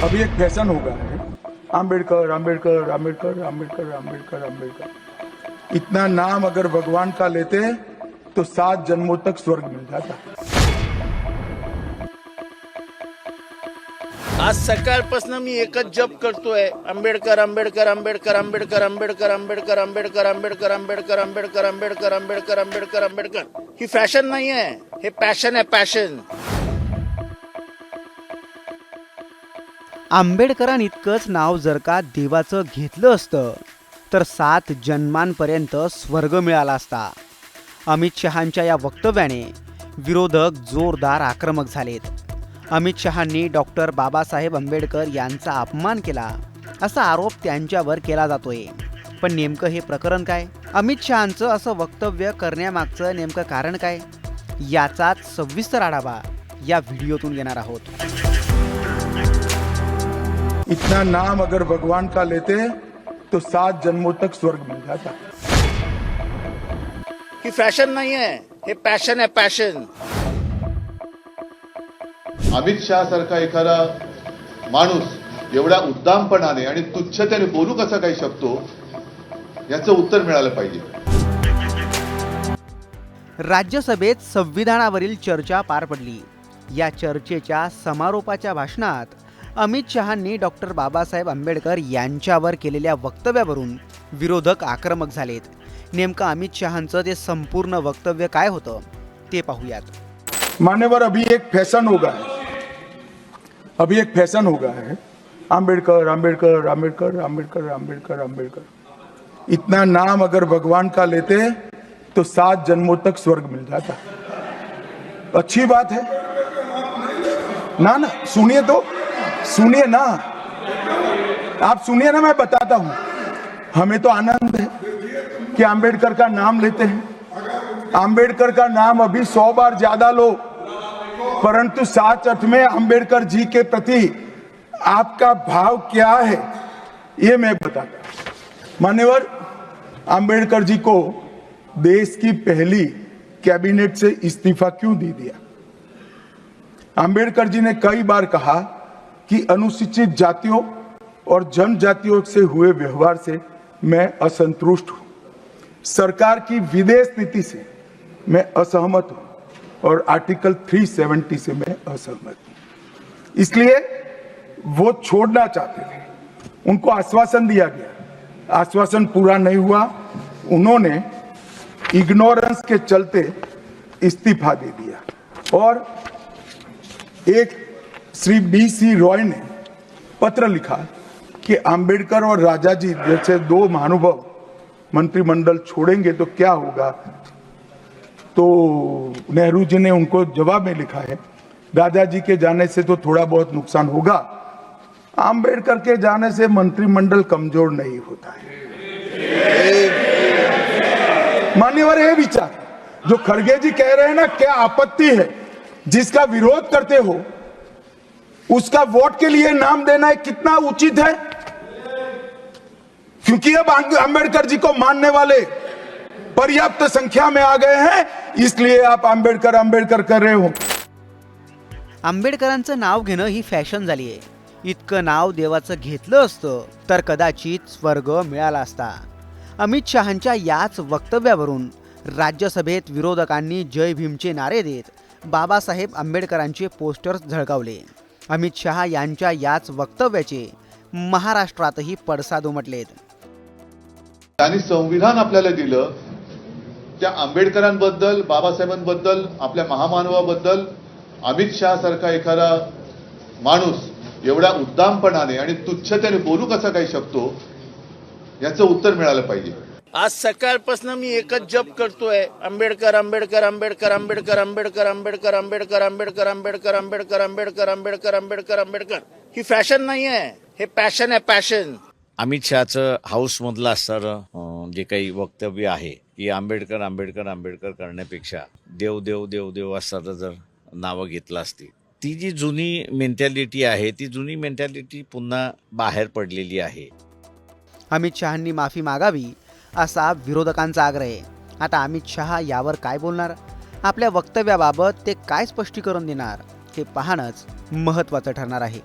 अभी एक फैशन हो गया है, आम्बेडकर आम्बेडकर आम्बेडकर आम्बेडकर आम्बेडकर आम्बेडकर। इतना नाम अगर भगवान का लेते तो 7 जन्मों तक स्वर्ग मिल जाता। आज सकाळपासून मी एकच जप करतोय, आंबेडकर आंबेडकर आंबेडकर आंबेडकर आंबेडकर आंबेडकर आंबेडकर आंबेडकर आंबेडकर आंबेडकर आंबेडकर आंबेडकर आंबेडकर आंबेडकर। ही फॅशन नाही आहे, हे पॅशन आहे, पॅशन। आंबेडकरांइतकंच नाव जर का देवाचं घेतलं असतं तर 7 जन्मांपर्यंत स्वर्ग मिळाला असता। अमित शहांच्या या वक्तव्याने विरोधक जोरदार आक्रमक झालेत। अमित शहांनी डॉक्टर बाबासाहेब आंबेडकर यांचा अपमान केला असा आरोप त्यांच्यावर केला जातोय। पण नेमकं हे प्रकरण काय? अमित शहांचं असं वक्तव्य करण्यामागचं नेमकं कारण काय? याचाच सविस्तर आढावा या व्हिडिओतून घेणार आहोत। इतना नाम अगर भगवान का लेते तो 7 जन्मों तक स्वर्ग मिल जाता। ही फॅशन नाही आहे, हे पॅशन आहे, पॅशन। अमित शहा सारखा एखादा माणूस एवढ्या उद्दामपणाने आणि तुच्छतेने बोलू कसा काही शकतो, याचं उत्तर मिळालं पाहिजे। राज्यसभेत संविधानावरील चर्चा पार पडली। या चर्चेच्या समारोपाच्या भाषणात अमित शहांनी डॉक्टर बाबासाहेब आंबेडकर यांच्यावर केलेल्या वक्तव्यावरून विरोधक आक्रमक झालेत। नेमकं अमित शहांचं ते संपूर्ण वक्तव्य काय होतं ते पाहूयात। मान्यवर, अभी एक फैशन हो गया है, अभी एक फैशन हो गया है, आम्बेडकर आम्बेडकर आम्बेडकर आम्बेडकर आम्बेडकर आम्बेडकर। इतना नाम अगर भगवान का लेते तो 7 जन्मों तक स्वर्ग मिल जाता। अच्छी बात है ना? सुनिए तो, सुनिए ना, आप सुनिए ना, मैं बताता हूं। हमें तो आनंद है कि आम्बेडकर का नाम लेते हैं। आम्बेडकर का नाम अभी 100 बार ज्यादा लो, परंतु 7 में आम्बेडकर जी के प्रति आपका भाव क्या है ये मैं बताता हूं। मान्यवर, आम्बेडकर जी को देश की पहली कैबिनेट से इस्तीफा क्यों दे दिया? आम्बेडकर जी ने कई बार कहा कि अनुसूचित जातियों और जनजातियों से हुए व्यवहार से मैं असंतुष्ट हूं। सरकार की विदेश नीति से मैं असहमत हूं और आर्टिकल 370 से मैं असहमत हूं। इसलिए वो छोड़ना चाहते थे, उनको आश्वासन दिया गया, आश्वासन पूरा नहीं हुआ। उन्होंने इग्नोरेंस के चलते इस्तीफा दे दिया। और एक श्री BC रॉय ने पत्र लिखा कि आम्बेडकर और राजाजी जैसे 2 महानुभाव मंत्रिमंडल छोड़ेंगे तो क्या होगा। तो नेहरू जी ने उनको जवाब में लिखा है, राजाजी के जाने से तो थोड़ा बहुत नुकसान होगा, आम्बेडकर के जाने से मंत्रिमंडल कमजोर नहीं होता है। मान्यवर, ये विचार जो खड़गे जी कह रहे हैं ना, क्या आपत्ति है? जिसका विरोध करते हो उसका वोट के लिए नाम देना है, कितना उचित है? क्योंकि अब अंबेडकर जी को मानने वाले पर्याप्त संख्या में आ गए हैं, इसलिए आप आंबेडकर आंबेडकर कर रहे हो। आंबेडकरांचं नाव घेणं ही फॅशन झाली आहे। इतकं नाव देवाचं घेतलं असतं तर कदाचित स्वर्ग मिळाला असता। अमित शहांच्या याच वक्तव्यावरून राज्यसभेत विरोधकांनी जय भीमचे नारे देत बाबासाहेब आंबेडकरांचे पोस्टर्स झळकावले। अमित शहा यांच्या याच वक्तव्याचे महाराष्ट्रातही पडसाद उमटलेत। त्यांनी संविधान आपल्याला दिलं, त्या आंबेडकरांबद्दल, बाबासाहेबांबद्दल, आपल्या महामानवाबद्दल अमित शहा सारखा एखादा माणूस एवढ्या उद्दामपणाने आणि तुच्छतेने बोलू कसा काही शकतो, याचं उत्तर मिळालं पाहिजे। आज सकाळपासून मी एकच जप करतोय, आंबेडकर आंबेडकर आंबेडकर आंबेडकर आंबेडकर आंबेडकर आंबेडकर आंबेडकर आंबेडकर आंबेडकर आंबेडकर आंबेडकर आंबेडकर आंबेडकर। ही फॅशन नाही आहे, हे पॅशन आहे, पॅशन। अमित शहाचं हाऊसमधलं असणारं जे काही वक्तव्य आहे की आंबेडकर आंबेडकर आंबेडकर करण्यापेक्षा देव देव देव देव असणारं जर नावं घेतलं असती, ती जी जुनी मेंटॅलिटी आहे, ती जुनी मेंटॅलिटी पुन्हा बाहेर पडलेली आहे। अमित शहांनी माफी मागावी असा विरोधकांचा आग्रह आहे। आता अमित शहा यावर काय बोलणार? आपल्या वक्तव्याबाबत ते काय स्पष्टीकरण देणार हे पाहणंच महत्त्वाचं ठरणार आहे।